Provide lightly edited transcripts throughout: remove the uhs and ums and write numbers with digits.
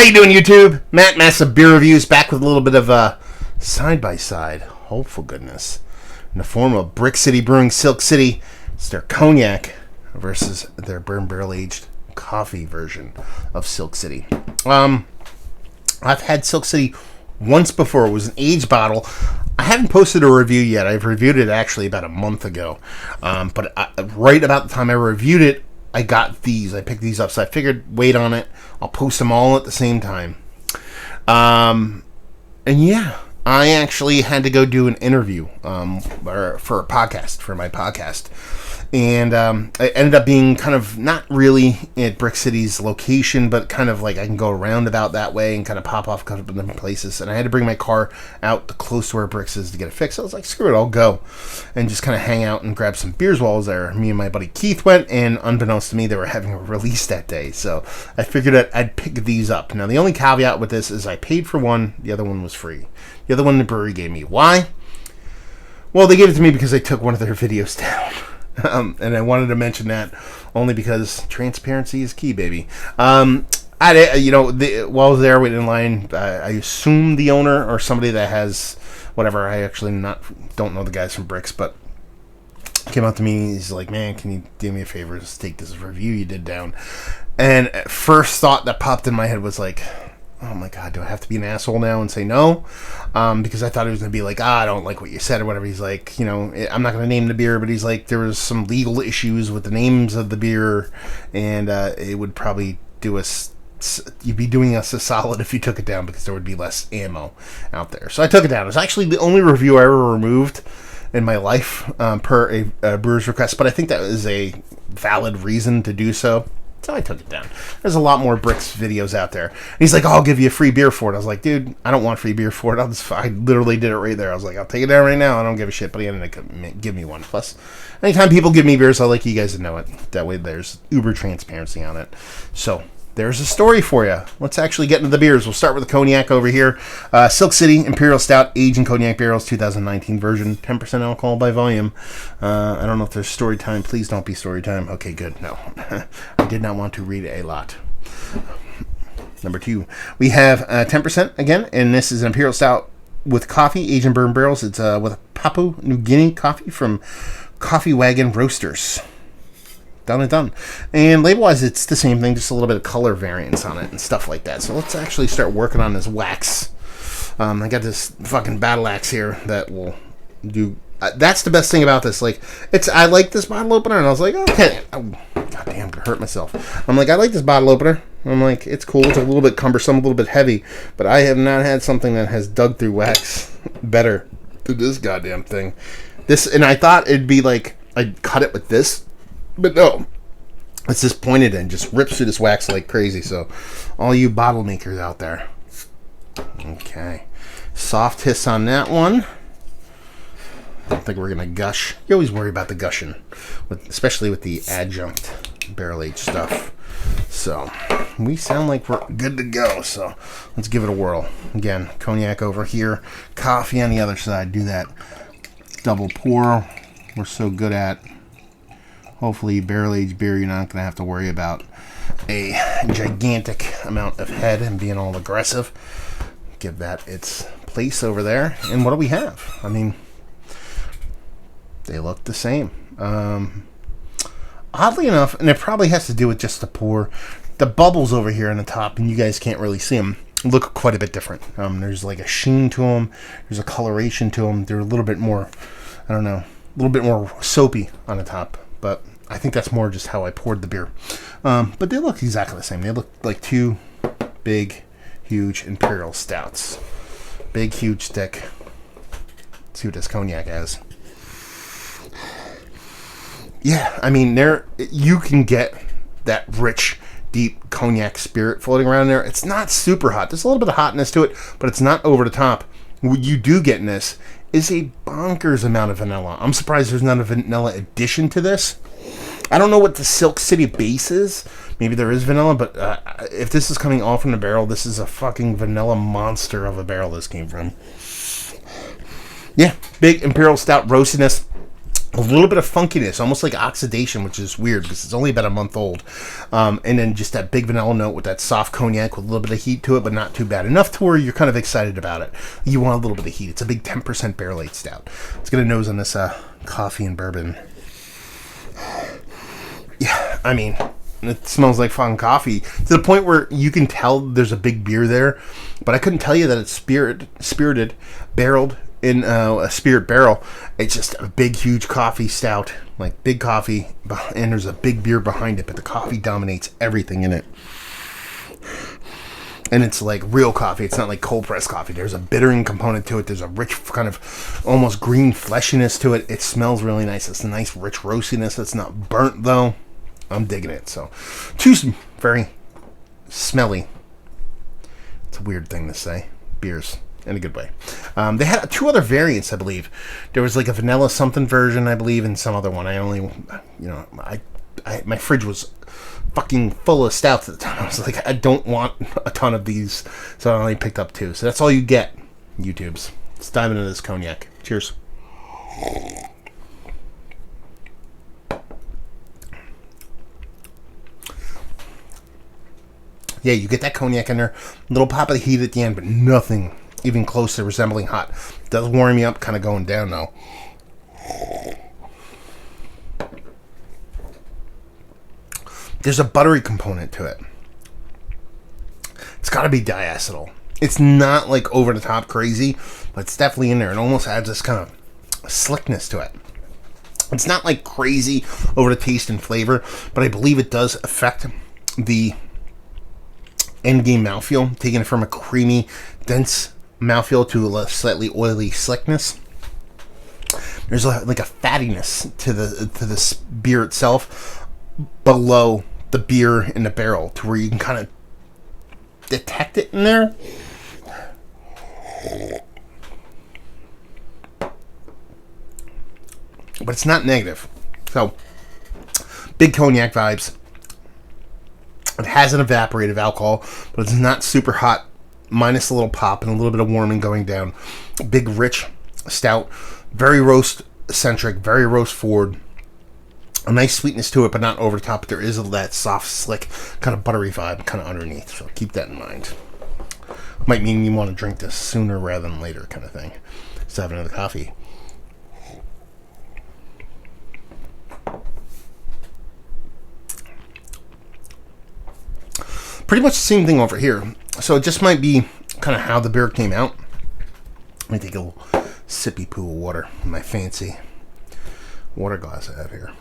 you doing, YouTube? Matt Massive Beer Reviews back with a little bit of side-by-side, hopeful goodness, in the form of Brix City Brewing Silk City. It's their Cognac versus their Bourbon barrel-aged coffee version of Silk City. I've had Silk City once before. It was an aged bottle. I haven't posted a review yet. I've reviewed it actually about a month ago. But right about the time I reviewed it, I got these. I picked these up, so I figured wait on it. I'll post them all at the same time. And yeah, I actually had to go do an interview for a podcast, for my podcast. And it ended up being kind of not really at Brix City's location, but kind of like I can go around about that way and kind of pop off a couple of different places. And I had to bring my car out close to where Brix is to get it fixed. So I was like, screw it, I'll go. And just kind of hang out and grab some beers while I was there. Me and my buddy Keith went, and unbeknownst to me, they were having a release that day. So I figured that I'd pick these up. Now, the only caveat with this is I paid for one. The other one was free. The other one the brewery gave me. Why? Well, they gave it to me because they took one of their videos down. And I wanted to mention that only because transparency is key, baby. While I was there waiting in line, I assume the owner or somebody that has whatever. I actually don't know the guys from Brix, but came up to me. He's like, "Man, can you do me a favor? Just take this review you did down." And first thought that popped in my head was like, oh my God, do I have to be an asshole now and say no? Because I thought it was going to be like, I don't like what you said or whatever. He's like, I'm not going to name the beer, but he's like, there was some legal issues with the names of the beer, and it would probably you'd be doing us a solid if you took it down because there would be less ammo out there. So I took it down. It was actually the only review I ever removed in my life per a brewer's request, but I think that was a valid reason to do so. So I took it down. There's a lot more Brix videos out there. And he's like, I'll give you a free beer for it. I was like, dude, I don't want free beer for it. I literally did it right there. I was like, I'll take it down right now. I don't give a shit. But he ended up give me one. Plus, anytime people give me beers, I like you guys to know it. That way there's uber transparency on it. So there's a story for you. Let's actually get into the beers. We'll start with the Cognac over here. Silk City Imperial Stout, aged in Cognac barrels, 2019 version, 10% alcohol by volume. I don't know if there's story time. Please don't be story time. Okay, good. No. I did not want to read a lot. Number 2, we have 10% again, and this is an Imperial Stout with coffee, aged in bourbon barrels. It's with Papua New Guinea coffee from Coffee Wagon Roasters. Done. And label-wise, it's the same thing, just a little bit of color variance on it and stuff like that. So let's actually start working on this wax. I got this fucking battle axe here that will do... that's the best thing about this. Like, I like this bottle opener, and I was like, okay. Oh, goddamn, I hurt myself. I'm like, I like this bottle opener. I'm like, it's cool. It's a little bit cumbersome, a little bit heavy. But I have not had something that has dug through wax better than this goddamn thing. And I thought it'd be like, I'd cut it with this. But no, it's just pointed and just rips through this wax like crazy. So, all you bottle makers out there. Okay. Soft hiss on that one. I don't think we're going to gush. You always worry about the gushing, especially with the adjunct barrel-aged stuff. So, we sound like we're good to go. So, let's give it a whirl. Again, Cognac over here. Coffee on the other side. Do that double pour. We're so good at. Hopefully, barrel-aged beer, you're not going to have to worry about a gigantic amount of head and being all aggressive. Give that its place over there. And what do we have? I mean, they look the same. Oddly enough, and it probably has to do with just the pour, the bubbles over here on the top, and you guys can't really see them, look quite a bit different. There's like a sheen to them. There's a coloration to them. They're a little bit more, I don't know, a little bit more soapy on the top. But I think that's more just how I poured the beer. But they look exactly the same. They look like two big, huge Imperial Stouts. Big, huge, thick. Let's see what this Cognac has. Yeah, I mean, you can get that rich, deep Cognac spirit floating around there. It's not super hot. There's a little bit of hotness to it, but it's not over the top. What you do get in this is a bonkers amount of vanilla. I'm surprised there's not a vanilla addition to this. I don't know what the Silk City base is. Maybe there is vanilla, but if this is coming all from the barrel, this is a fucking vanilla monster of a barrel this came from. Yeah, big Imperial Stout roastiness. a little bit of funkiness, almost like oxidation, which is weird because it's only about a month old. And then just that big vanilla note with that soft cognac with a little bit of heat to it, but not too bad. Enough to where you're kind of excited about it. You want a little bit of heat. It's a big 10% barrel-aged stout. Let's get a nose on this coffee and bourbon. Yeah, I mean, it smells like fun coffee to the point where you can tell there's a big beer there, but I couldn't tell you that it's spirited, barreled in a spirit barrel. It's just a big, huge coffee stout, like big coffee, and there's a big beer behind it, but the coffee dominates everything in it. And it's like real coffee. It's not like cold pressed coffee. There's a bittering component to it. There's a rich kind of almost green fleshiness to it. It smells really nice. It's a nice rich roastiness. It's not burnt though. I'm digging it. So, two very smelly. It's a weird thing to say. Beers. In a good way. They had two other variants, I believe. There was like a vanilla something version, I believe, and some other one. I only, my fridge was fucking full of stouts at the time. I was like, I don't want a ton of these, so I only picked up two. So that's all you get, YouTubes. Let's dive into this cognac. Cheers. Yeah, you get that cognac in there, little pop of the heat at the end, but nothing even close to resembling hot. It does warm me up, kind of going down though. There's a buttery component to it. It's got to be diacetyl. It's not like over the top crazy, but it's definitely in there. It almost adds this kind of slickness to it. It's not like crazy over the taste and flavor, but I believe it does affect the end game mouthfeel, taking it from a creamy, dense mouthfeel to a slightly oily slickness. There's like a fattiness to the beer itself below the beer in the barrel, to where you can kind of detect it in there. But it's not negative. So, big cognac vibes. It has an evaporative alcohol, but it's not super hot, minus a little pop and a little bit of warming going down. Big, rich stout, very roast-centric, very roast-forward. A nice sweetness to it, but not over the top. But there is that soft, slick, kind of buttery vibe kind of underneath. So keep that in mind. Might mean you want to drink this sooner rather than later kind of thing. Let's have another coffee. Pretty much the same thing over here. So it just might be kind of how the beer came out. Let me take a little sippy poo of water in my fancy water glass I have here.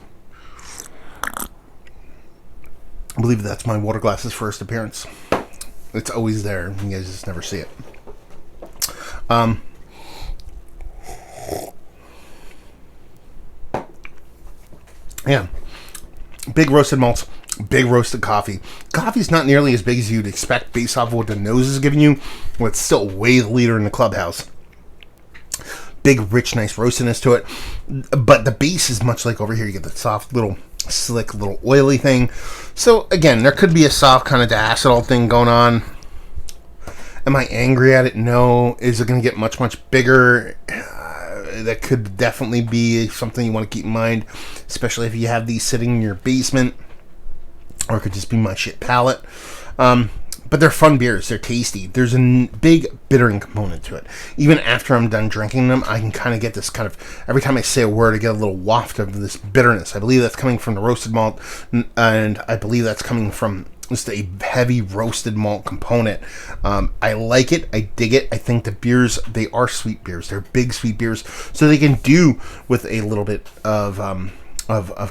I believe that's my water glass's first appearance. It's always there. You guys just never see it. Yeah. Big roasted malts. Big roasted coffee. Coffee's not nearly as big as you'd expect based off of what the nose is giving you. Well, it's still way the leader in the clubhouse. Big, rich, nice roastiness to it. But the base is much like over here. You get the soft, little, slick, little oily thing. So, again, there could be a soft kind of diacetyl thing going on. Am I angry at it? No. Is it going to get much, much bigger? That could definitely be something you want to keep in mind, especially if you have these sitting in your basement. Or it could just be my shit palate. But they're fun beers. They're tasty. There's a big bittering component to it. Even after I'm done drinking them, I can kind of get this kind of... Every time I say a word, I get a little waft of this bitterness. I believe that's coming from the roasted malt. And I believe that's coming from just a heavy roasted malt component. I like it. I dig it. I think the beers, they are sweet beers. They're big sweet beers. So they can do with a little bit of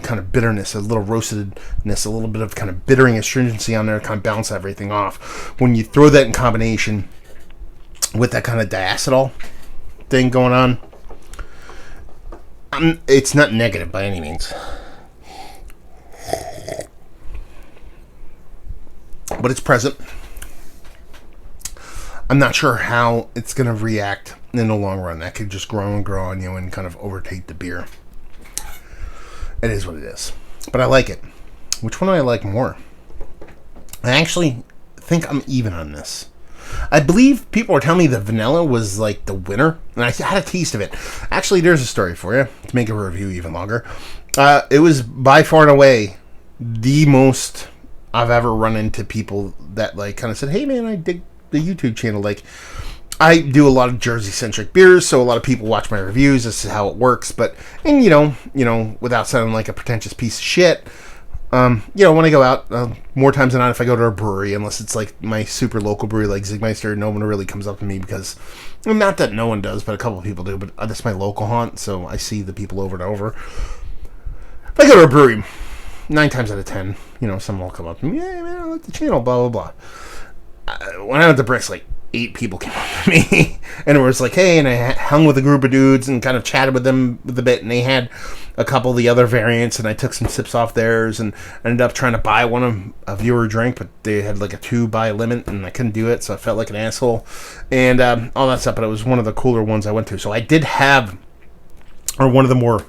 kind of bitterness, a little roastedness, a little bit of kind of bittering astringency on there to kind of balance everything off. When you throw that in combination with that kind of diacetyl thing going on, it's not negative by any means. But it's present. I'm not sure how it's going to react in the long run. That could just grow and grow on you and kind of overtake the beer. It is what it is. But I like it. Which one do I like more? I actually think I'm even on this. I believe people were telling me the vanilla was like the winner, and I had a taste of it. Actually, there's a story for you to make a review even longer. It was by far and away the most I've ever run into people that like kind of said, "Hey man, I dig the YouTube channel." Like, I do a lot of Jersey-centric beers, so a lot of people watch my reviews. This is how it works. And you know, without sounding like a pretentious piece of shit, when I go out, more times than not, if I go to a brewery, unless it's like my super local brewery like Zigmeister, no one really comes up to me because, not that no one does, but a couple of people do. But that's my local haunt, so I see the people over and over. If I go to a brewery, 9 times out of 10, someone will come up to me, "Hey man, I like the channel, blah blah blah." When I went to Brix, like 8 people came up to me and it was like, "Hey," and I hung with a group of dudes and kind of chatted with them a bit, and they had a couple of the other variants, and I took some sips off theirs and ended up trying to buy one of a viewer drink, but they had like a 2-buy limit and I couldn't do it, so I felt like an asshole and all that stuff. But it was one of the cooler ones I went to, so I did have, or one of the more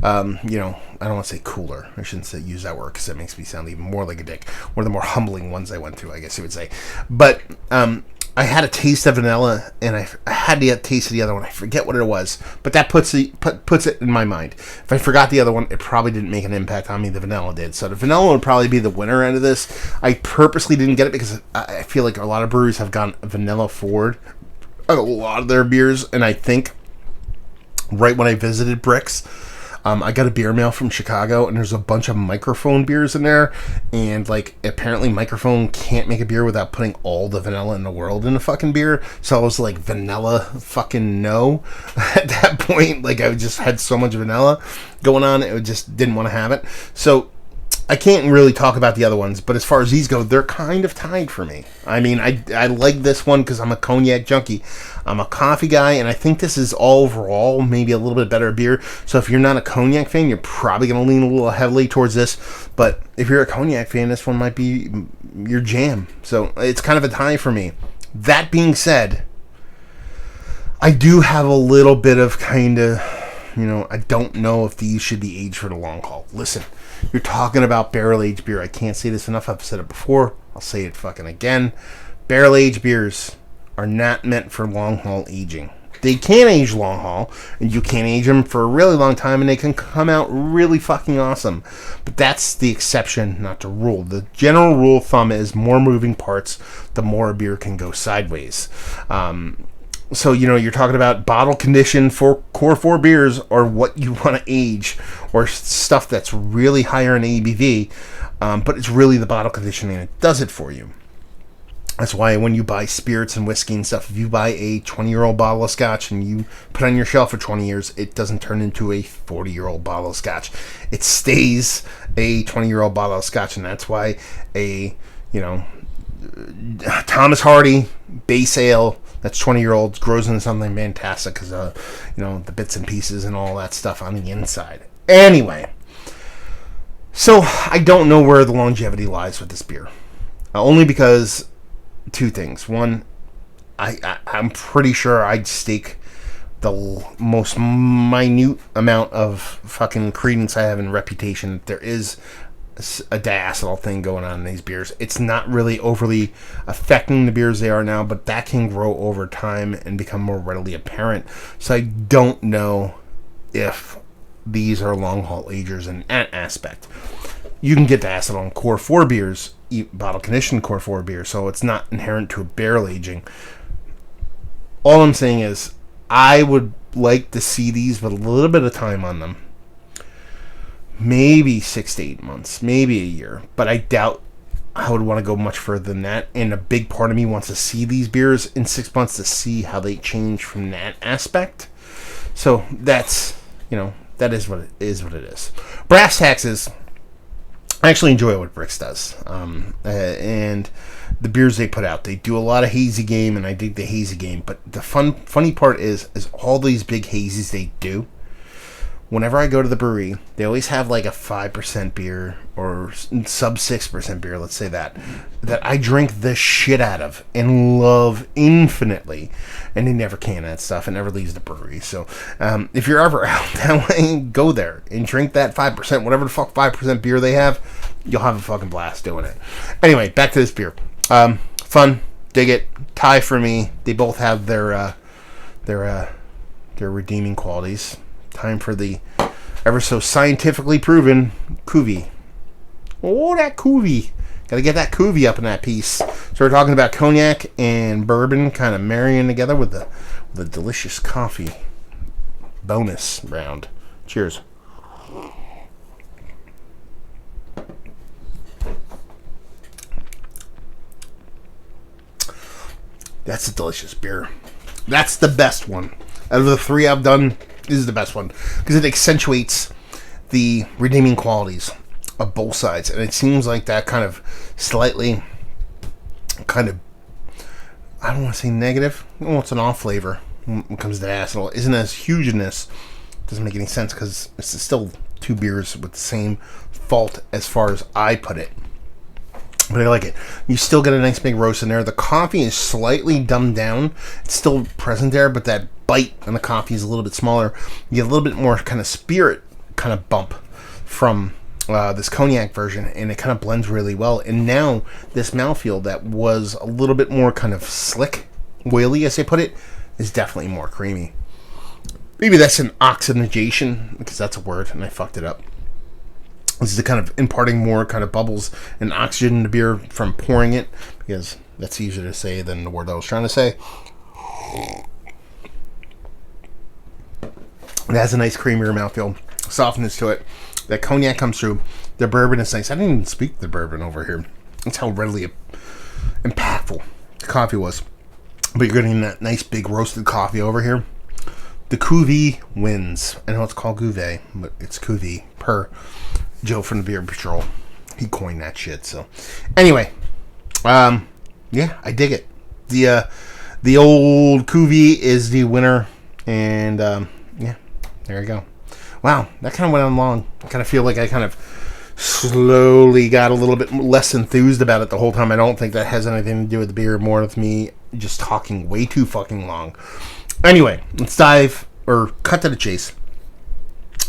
I don't want to say cooler. I shouldn't use that word because that makes me sound even more like a dick. One of the more humbling ones I went to, I guess you would say. But I had a taste of vanilla, and I had the taste of the other one. I forget what it was, but that puts it in my mind. If I forgot the other one, it probably didn't make an impact on me. The vanilla did. So the vanilla would probably be the winner out of this. I purposely didn't get it because I feel like a lot of breweries have gone vanilla forward a lot of their beers, and I think right when I visited Brix, I got a beer mail from Chicago, and there's a bunch of Microphone beers in there, and like apparently Microphone can't make a beer without putting all the vanilla in the world in a fucking beer. So I was like, vanilla fucking no. At that point, like I just had so much vanilla going on, it just didn't want to have it. So I can't really talk about the other ones, but as far as these go, they're kind of tied for me. I mean, I like this one because I'm a cognac junkie. I'm a coffee guy, and I think this is overall maybe a little bit better beer. So if you're not a cognac fan, you're probably going to lean a little heavily towards this. But if you're a cognac fan, this one might be your jam. So it's kind of a tie for me. That being said, I do have a little bit of kind of, I don't know if these should be aged for the long haul. Listen. You're talking about barrel-aged beer. I can't say this enough. I've said it before. I'll say it fucking again. Barrel-aged beers are not meant for long-haul aging. They can age long-haul, and you can age them for a really long time, and they can come out really fucking awesome. But that's the exception, not the rule. The general rule of thumb is more moving parts, the more a beer can go sideways. So, you're talking about bottle condition for core 4 beers or what you want to age or stuff that's really higher in ABV, but it's really the bottle conditioning that does it for you. That's why when you buy spirits and whiskey and stuff, if you buy a 20-year-old bottle of scotch and you put it on your shelf for 20 years, it doesn't turn into a 40-year-old bottle of scotch. It stays a 20-year-old bottle of scotch, and that's why a, Thomas Hardy base ale that's 20-year-olds grows into something fantastic because, the bits and pieces and all that stuff on the inside. Anyway, so I don't know where the longevity lies with this beer. Only because 2 things. One, I'm pretty sure I'd stake the most minute amount of fucking credence I have in reputation. There is a diacetyl thing going on in these beers. It's not really overly affecting the beers they are now, but that can grow over time and become more readily apparent. So I don't know if these are long haul agers in that aspect. You can get diacetyl in core 4 beers, bottle conditioned core 4 beers, so it's not inherent to a barrel aging. All I'm saying is I would like to see these with a little bit of time on them. Maybe 6 to 8 months, maybe a year, but I doubt I would want to go much further than that. And a big part of me wants to see these beers in 6 months to see how they change from that aspect. So that's, that is what it is. Brass taxes, I actually enjoy what Brix does. And the beers they put out, they do a lot of hazy game, and I dig the hazy game. But the funny part is all these big hazies they do. Whenever I go to the brewery, they always have like a 5% beer or sub 6% beer, let's say that I drink the shit out of and love infinitely. And they never can that stuff. It never leaves the brewery. So if you're ever out that way, go there and drink that 5%, whatever the fuck 5% beer they have. You'll have a fucking blast doing it. Anyway, back to this beer. Fun. Dig it. tie for me. They both have their redeeming qualities. Time for the ever so scientifically proven cuvee. Oh, that cuvee. Gotta get that cuvee up in that piece. So we're talking about cognac and bourbon kind of marrying together with the delicious coffee bonus round. Cheers. That's a delicious beer. That's the best one. Out of the three I've done, this is the best one. Because it accentuates the redeeming qualities of both sides. And it seems like that kind of slightly, I don't want to say negative. Well, it's an off flavor when it comes to acid. Isn't as huge in this. Doesn't make any sense because it's still two beers with the same fault as far as I put it. But I like it. You still get a nice big roast in there. The coffee is slightly dumbed down. It's still present there, but that bite on the coffee is a little bit smaller. You get a little bit more kind of spirit kind of bump from this cognac version, and it kind of blends really well. And now this mouthfeel that was a little bit more kind of slick, oily as they put it, is definitely more creamy. Maybe that's an oxidation, because that's a word, and I fucked it up. This is the kind of imparting more kind of bubbles and oxygen in the beer from pouring it, because that's easier to say than the word I was trying to say. It has a nice creamier mouthfeel, softness to it. That cognac comes through. The bourbon is nice. I didn't even speak the bourbon over here. That's how readily impactful the coffee was. But you're getting that nice big roasted coffee over here. The cuvee wins. I know it's called cuvee, but it's cuvee per Joe from the Beer Patrol. He coined that shit. So anyway, yeah, I dig it. The old cuvee is the winner, and yeah, there you go. Wow, that kind of went on long. I kind of feel like I kind of slowly got a little bit less enthused about it the whole time. I don't think that has anything to do with the beer, more with me just talking way too fucking long. Anyway, let's dive, or cut to the chase.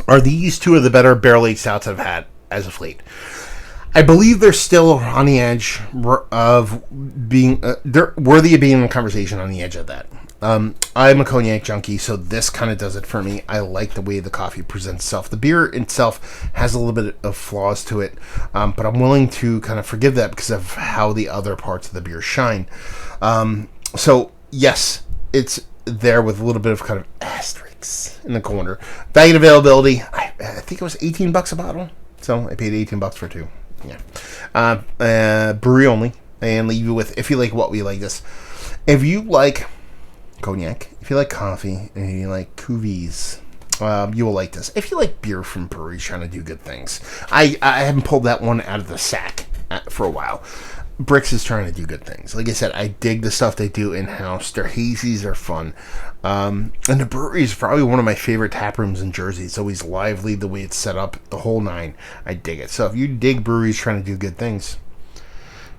Are these two of the better barrel-aged stouts I've had as of late? I believe they're still on the edge of being, they're worthy of being in a conversation on the edge of that. I'm a cognac junkie, so this kind of does it for me. I like the way the coffee presents itself. The beer itself has a little bit of flaws to it, but I'm willing to kind of forgive that because of how the other parts of the beer shine. So, yes, it's there with a little bit of kind of asterisks in the corner. Value and availability, I think it was $18 a bottle, so I paid $18 for two. Yeah. Brewery only, and leave you with, if you like what we like this. If you like cognac, if you like coffee, and you like cuvées, you will like this. If you like beer from breweries trying to do good things, I haven't pulled that one out of the sack for a while. Brix is trying to do good things. Like I said, I dig the stuff they do in-house. Their hazies are fun. And the brewery is probably one of my favorite tap rooms in Jersey. It's always lively, the way it's set up, the whole nine. I dig it. So if you dig breweries trying to do good things,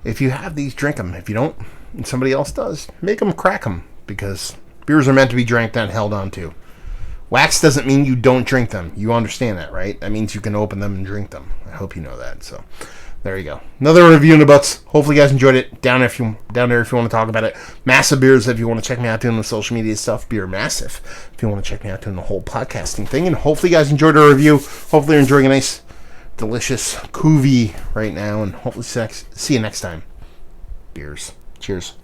if you have these, drink them. If you don't, and somebody else does, make them, crack them. Because beers are meant to be drank, not held on to. Wax doesn't mean you don't drink them. You understand that, right? That means you can open them and drink them. I hope you know that. So there you go. Another review in the books. Hopefully you guys enjoyed it. Down there if you want to talk about it. Massive Beers if you want to check me out doing the social media stuff. Beer Massive if you want to check me out doing the whole podcasting thing. And hopefully you guys enjoyed our review. Hopefully you're enjoying a nice, delicious cuvee right now. And hopefully see you next time. Beers. Cheers.